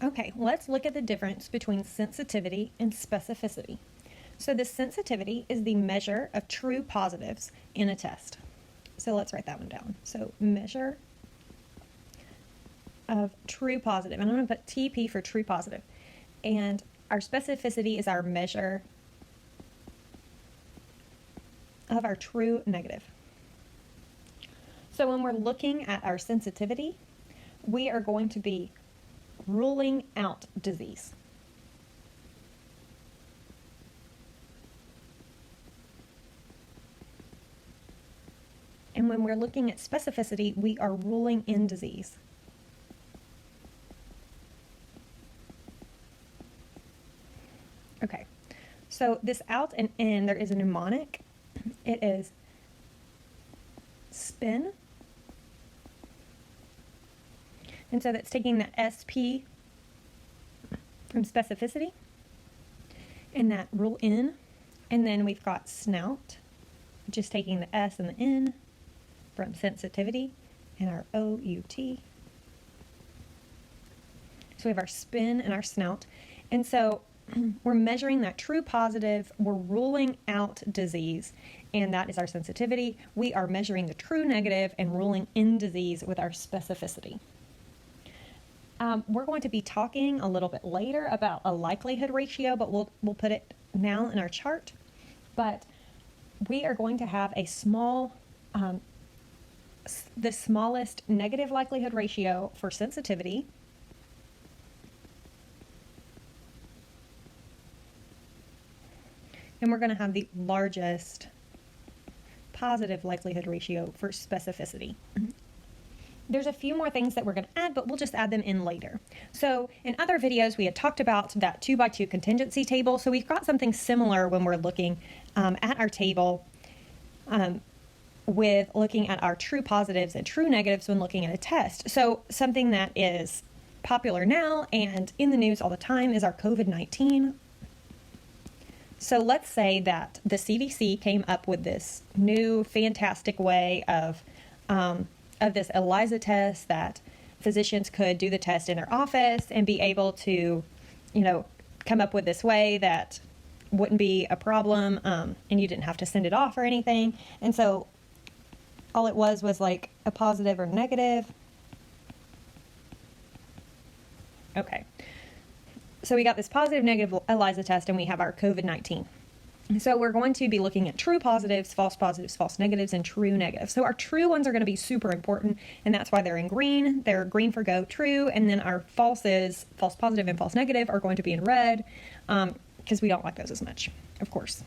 Okay, let's look at the difference between sensitivity and specificity. So the sensitivity is the measure of true positives in a test. So let's write that one down. So measure of true positive. And I'm going to put TP for true positive. And our specificity is our measure of our true negative. So when we're looking at our sensitivity, we are going to be ruling out disease. And when we're looking at specificity, we are ruling in disease. Okay, so this out and in, there is a mnemonic. It is spin. And so that's taking the SP from specificity and that rule in. And then we've got snout, just taking the S and the N from sensitivity and our OUT. So we have our spin and our snout. And so we're measuring that true positive, we're ruling out disease, and that is our sensitivity. We are measuring the true negative and ruling in disease with our specificity. We're going to be talking a little bit later about a likelihood ratio, but we'll put it now in our chart. But we are going to have a small, the smallest negative likelihood ratio for sensitivity. And we're going to have the largest positive likelihood ratio for specificity. There's a few more things that we're going to add, but we'll just add them in later. So in other videos, we had talked about that 2x2 contingency table. So we've got something similar when we're looking at our table with looking at our true positives and true negatives when looking at a test. So something that is popular now and in the news all the time is our COVID-19. So let's say that the CDC came up with this new fantastic way of this ELISA test that physicians could do the test in their office and be able to, come up with this way that wouldn't be a problem, and you didn't have to send it off or anything. And so all it was like a positive or negative. Okay. So we got this positive, negative ELISA test, and we have our COVID-19. So we're going to be looking at true positives, false negatives, and true negatives. So our true ones are going to be super important, and that's why they're in green. They're green for go, true, and then our falses, false positive and false negative, are going to be in red because we don't like those as much, of course.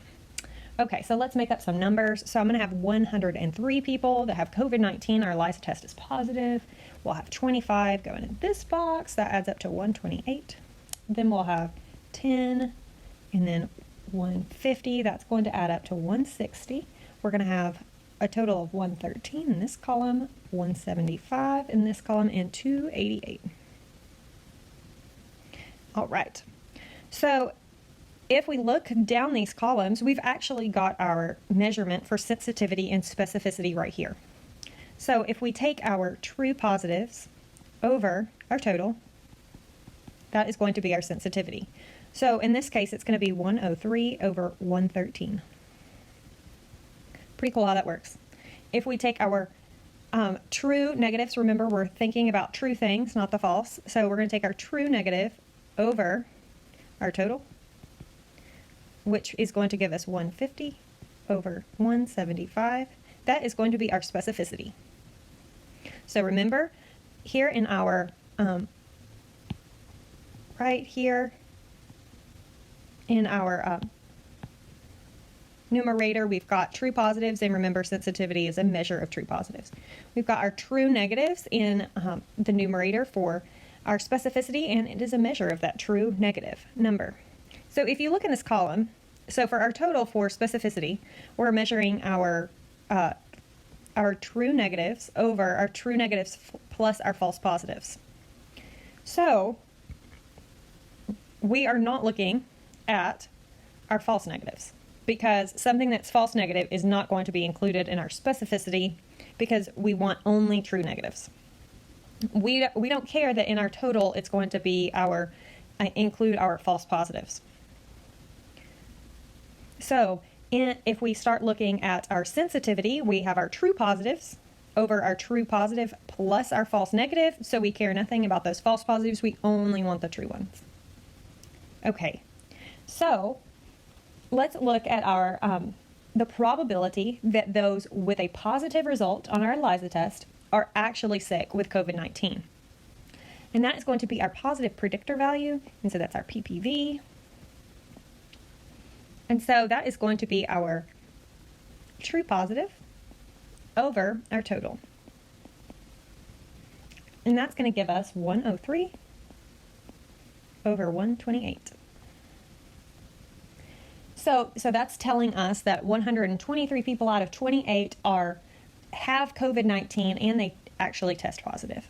Okay, so let's make up some numbers. So I'm going to have 103 people that have COVID-19. Our ELISA test is positive. We'll have 25 going in this box. That adds up to 128. Then we'll have 10, and then 150. That's going to add up to 160. We're going to have a total of 113 in this column, 175 in this column, and 288. All right. So if we look down these columns, we've actually got our measurement for sensitivity and specificity right here. So if we take our true positives over our total, that is going to be our sensitivity. So in this case, it's going to be 103 over 113. Pretty cool how that works. If we take our true negatives, remember we're thinking about true things, not the false. So we're going to take our true negative over our total, which is going to give us 150 over 175. That is going to be our specificity. So remember, here in our right here in our numerator, we've got true positives, and remember sensitivity is a measure of true positives. We've got our true negatives in the numerator for our specificity, and it is a measure of that true negative number. So if you look in this column, so for our total for specificity, we're measuring our true negatives over our true negatives plus our false positives. So we are not looking at our false negatives, because something that's false negative is not going to be included in our specificity because we want only true negatives. we don't care that in our total it's going to be our include our false positives. So if we start looking at our sensitivity, we have our true positives over our true positive plus our false negative. So we care nothing about those false positives. We only want the true ones. Okay, so let's look at our the probability that those with a positive result on our ELISA test are actually sick with COVID-19. And that is going to be our positive predictor value. And so that's our PPV. And so that is going to be our true positive over our total. And that's going to give us 103 over 128. So that's telling us that 123 people out of 28 have COVID-19 and they actually test positive.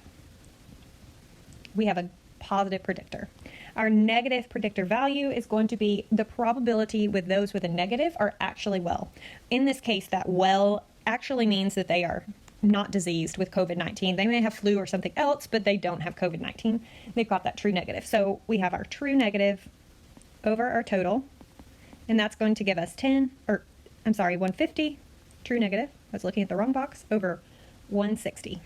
We have a positive predictor. Our negative predictor value is going to be the probability with those with a negative are actually well. In this case, that well actually means that they are not diseased with COVID-19. They may have flu or something else, but they don't have COVID-19. They've got that true negative. So we have our true negative over our total, and that's going to give us 150 true negative. I was looking at the wrong box, over 160.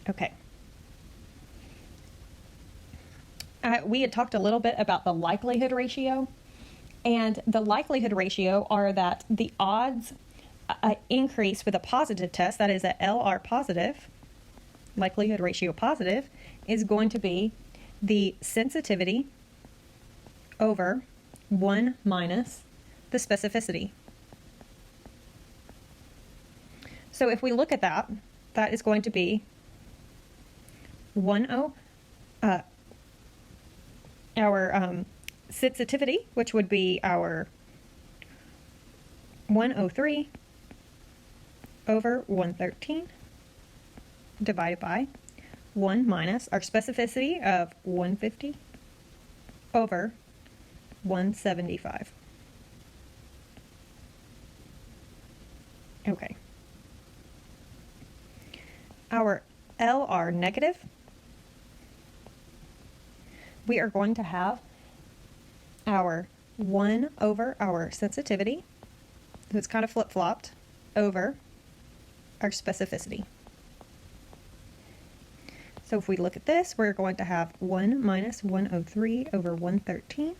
Okay. We had talked a little bit about the likelihood ratio, and the likelihood ratio are that the odds increase with a positive test, that is a LR positive, likelihood ratio positive, is going to be the sensitivity over 1 minus the specificity. So if we look at that, that is going to be our sensitivity, which would be our 103 over 113 divided by 1 minus our specificity of 150 over 175. Okay. Our LR negative, we are going to have our 1 over our sensitivity, so it's kind of flip-flopped, over our specificity. So if we look at this, we're going to have 1 minus 103 over 113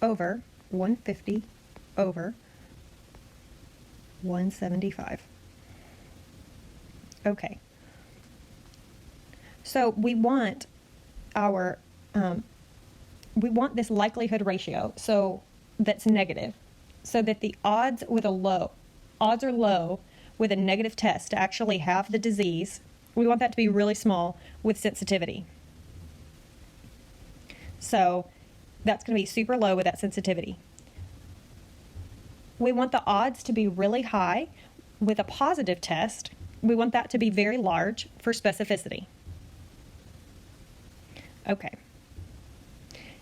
over 150 over 175. Okay. So we want our we want this likelihood ratio so that's negative, so that the odds are low with a negative test to actually have the disease. We want that to be really small with sensitivity. So that's going to be super low with that sensitivity. We want the odds to be really high with a positive test. We want that to be very large for specificity. Okay.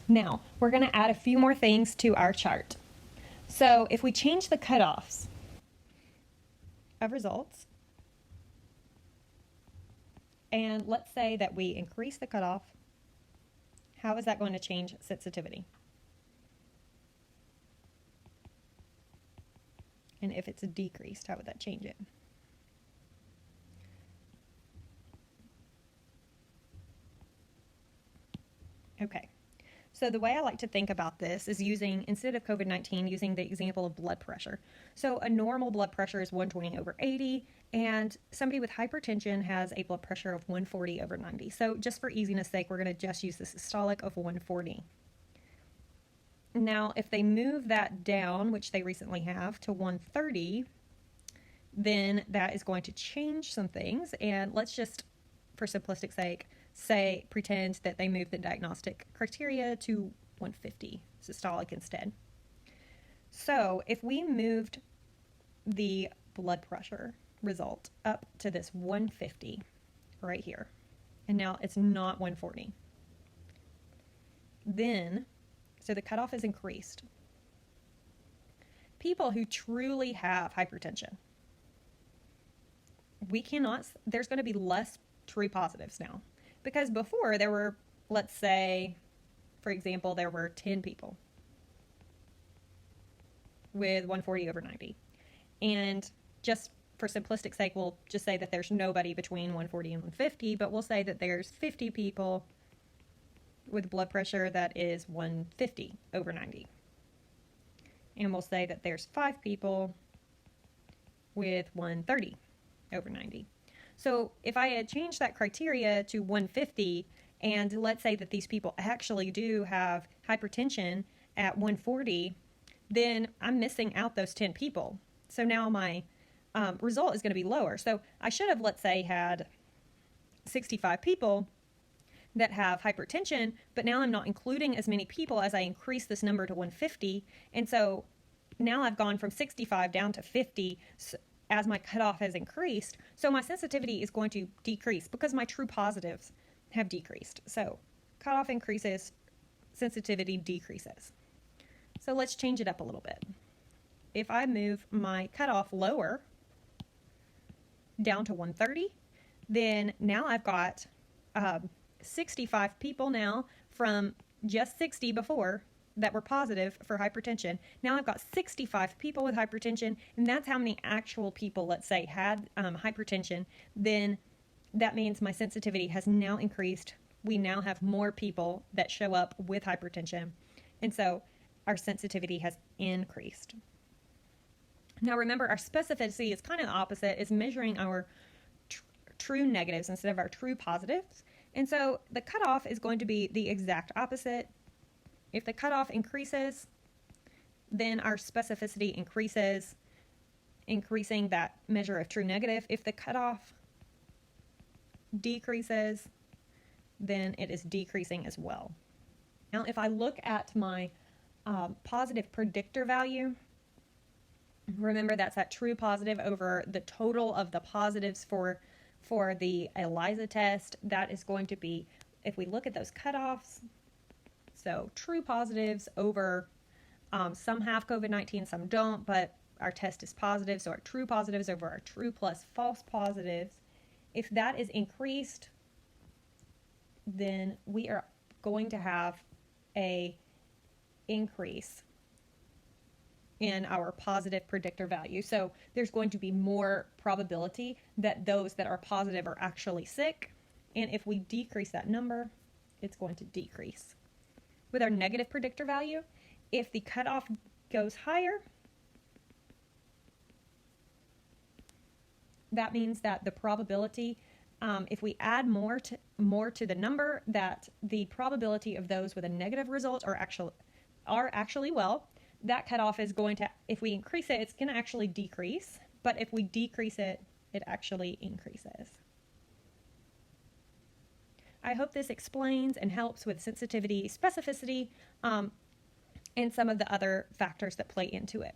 Now, we're going to add a few more things to our chart. So if we change the cutoffs of results, and let's say that we increase the cutoff, how is that going to change sensitivity? And if it's decreased, how would that change it? Okay. So the way I like to think about this is using, instead of COVID-19, using the example of blood pressure. So a normal blood pressure is 120 over 80, and somebody with hypertension has a blood pressure of 140 over 90. So just for easiness sake, we're going to just use the systolic of 140. Now, if they move that down, which they recently have, to 130, then that is going to change some things. And let's just, for simplistic sake, pretend that they move the diagnostic criteria to 150 systolic instead. So if we moved the blood pressure result up to this 150 right here, and now it's not 140, then, so the cutoff is increased. People who truly have hypertension, there's going to be less true positives now. Because before there were, let's say, for example, there were 10 people with 140/90. And just for simplistic sake, we'll just say that there's nobody between 140 and 150, but we'll say that there's 50 people with blood pressure that is 150/90. And we'll say that there's 5 people with 130/90. So if I had changed that criteria to 150, and let's say that these people actually do have hypertension at 140, then I'm missing out those 10 people. So now my result is going to be lower. So I should have, let's say, had 65 people that have hypertension, but now I'm not including as many people as I increase this number to 150. And so now I've gone from 65 down to 50 as my cutoff has increased. So my sensitivity is going to decrease because my true positives have decreased. So cutoff increases, sensitivity decreases. So let's change it up a little bit. If I move my cutoff lower down to 130, then now I've got 65 people now from just 60 before that were positive for hypertension. Now I've got 65 people with hypertension, and that's how many actual people, let's say, had hypertension. Then that means my sensitivity has now increased. We now have more people that show up with hypertension, and so our sensitivity has increased. Now remember, our specificity is kind of the opposite, is measuring our true negatives instead of our true positives. And so the cutoff is going to be the exact opposite. If the cutoff increases, then our specificity increases, increasing that measure of true negative. If the cutoff decreases, then it is decreasing as well. Now, if I look at my positive predictor value, remember that's that true positive over the total of the positives for the ELISA test. That is going to be, if we look at those cutoffs, so true positives over, some have COVID-19, some don't, but our test is positive, so our true positives over our true plus false positives. If that is increased, then we are going to have a increase in our positive predictor value. So there's going to be more probability that those that are positive are actually sick. And if we decrease that number, it's going to decrease. With our negative predictor value, if the cutoff goes higher, that means that the probability, if we add more to the number, that the probability of those with a negative result are actually well, that cutoff is going to, if we increase it, it's going to actually decrease. But if we decrease it, it actually increases. I hope this explains and helps with sensitivity, specificity, and some of the other factors that play into it.